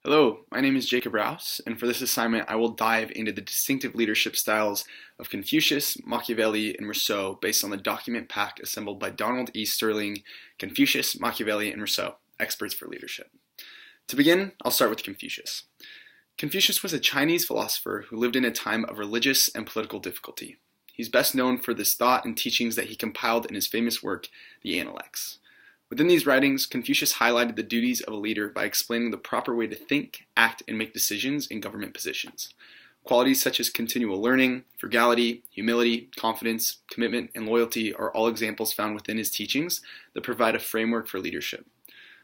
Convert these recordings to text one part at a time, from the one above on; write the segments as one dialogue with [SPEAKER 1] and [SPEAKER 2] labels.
[SPEAKER 1] Hello, my name is Jacob Rouse, and for this assignment I will dive into the distinctive leadership styles of Confucius, Machiavelli, and Rousseau based on the document pack assembled by Donald E. Sterling, Confucius, Machiavelli, and Rousseau, Experts for Leadership. To begin, I'll start with Confucius. Confucius was a Chinese philosopher who lived in a time of religious and political difficulty. He's best known for this thought and teachings that he compiled in his famous work, the Analects. Within these writings, Confucius highlighted the duties of a leader by explaining the proper way to think, act, and make decisions in government positions. Qualities such as continual learning, frugality, humility, confidence, commitment, and loyalty are all examples found within his teachings that provide a framework for leadership.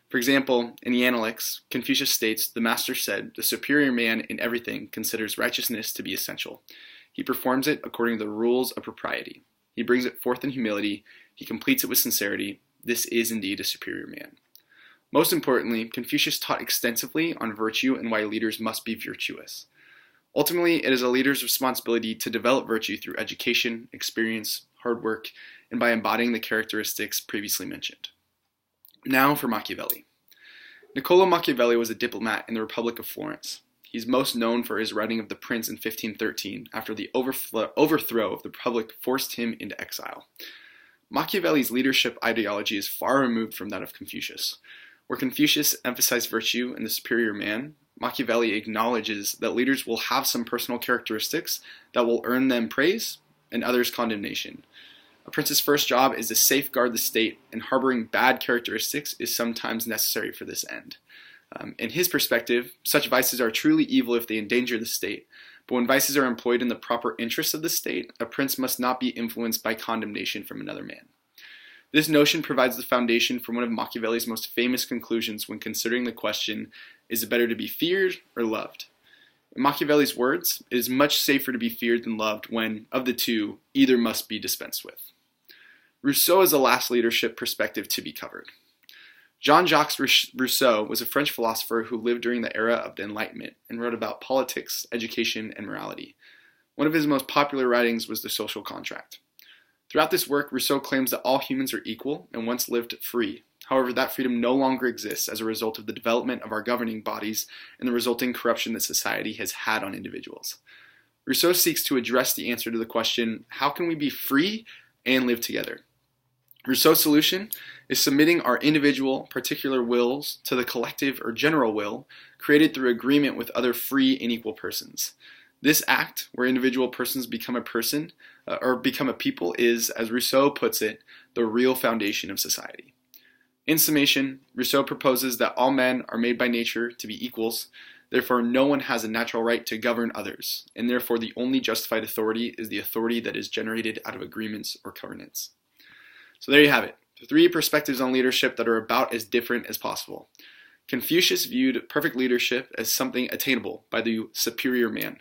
[SPEAKER 1] For example, in the Analects, Confucius states, "The master said, the superior man in everything considers righteousness to be essential. He performs it according to the rules of propriety. He brings it forth in humility. He completes it with sincerity. This is indeed a superior man." Most importantly, Confucius taught extensively on virtue and why leaders must be virtuous. Ultimately, it is a leader's responsibility to develop virtue through education, experience, hard work, and by embodying the characteristics previously mentioned. Now for Machiavelli. Niccolò Machiavelli was a diplomat in the Republic of Florence. He's most known for his writing of The Prince in 1513, after the overthrow of the Republic forced him into exile. Machiavelli's leadership ideology is far removed from that of Confucius. Where Confucius emphasized virtue and the superior man, Machiavelli acknowledges that leaders will have some personal characteristics that will earn them praise and others condemnation. A prince's first job is to safeguard the state, and harboring bad characteristics is sometimes necessary for this end. In his perspective, such vices are truly evil if they endanger the state. But when vices are employed in the proper interests of the state, a prince must not be influenced by condemnation from another man. This notion provides the foundation for one of Machiavelli's most famous conclusions when considering the question, is it better to be feared or loved? In Machiavelli's words, it is much safer to be feared than loved when, of the two, either must be dispensed with. Rousseau is the last leadership perspective to be covered. Jean-Jacques Rousseau was a French philosopher who lived during the era of the Enlightenment and wrote about politics, education, and morality. One of his most popular writings was The Social Contract. Throughout this work, Rousseau claims that all humans are equal and once lived free. However, that freedom no longer exists as a result of the development of our governing bodies and the resulting corruption that society has had on individuals. Rousseau seeks to address the answer to the question, how can we be free and live together? Rousseau's solution is submitting our individual, particular wills to the collective or general will created through agreement with other free and equal persons. This act, where individual persons become a person or become a people, is, as Rousseau puts it, the real foundation of society. In summation, Rousseau proposes that all men are made by nature to be equals, therefore no one has a natural right to govern others, and therefore the only justified authority is the authority that is generated out of agreements or covenants. So there you have it, the three perspectives on leadership that are about as different as possible. Confucius viewed perfect leadership as something attainable by the superior man.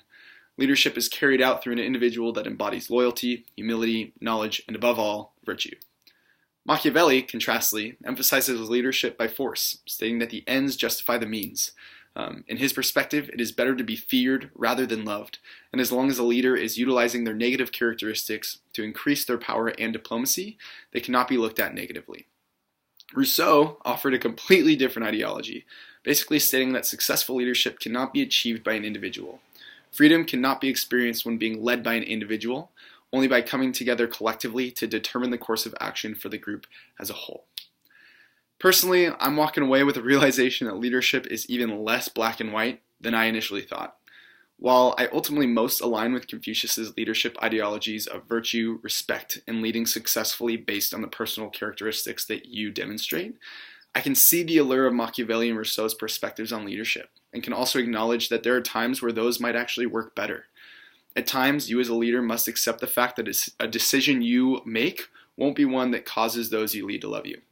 [SPEAKER 1] Leadership is carried out through an individual that embodies loyalty, humility, knowledge, and above all, virtue. Machiavelli, contrastly, emphasizes leadership by force, stating that the ends justify the means. In his perspective, it is better to be feared rather than loved, and as long as a leader is utilizing their negative characteristics to increase their power and diplomacy, they cannot be looked at negatively. Rousseau offered a completely different ideology, basically stating that successful leadership cannot be achieved by an individual. Freedom cannot be experienced when being led by an individual, only by coming together collectively to determine the course of action for the group as a whole. Personally, I'm walking away with a realization that leadership is even less black and white than I initially thought. While I ultimately most align with Confucius's leadership ideologies of virtue, respect, and leading successfully based on the personal characteristics that you demonstrate, I can see the allure of Machiavelli and Rousseau's perspectives on leadership, and can also acknowledge that there are times where those might actually work better. At times, you as a leader must accept the fact that a decision you make won't be one that causes those you lead to love you.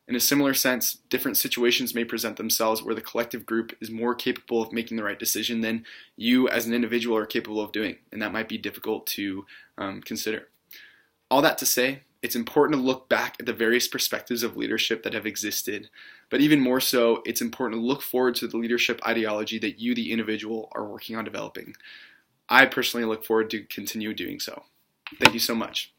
[SPEAKER 1] In a similar sense, different situations may present themselves where the collective group is more capable of making the right decision than you as an individual are capable of doing, and that might be difficult to consider. All that to say, it's important to look back at the various perspectives of leadership that have existed, but even more so, it's important to look forward to the leadership ideology that you, the individual, are working on developing. I personally look forward to continue doing so. Thank you so much.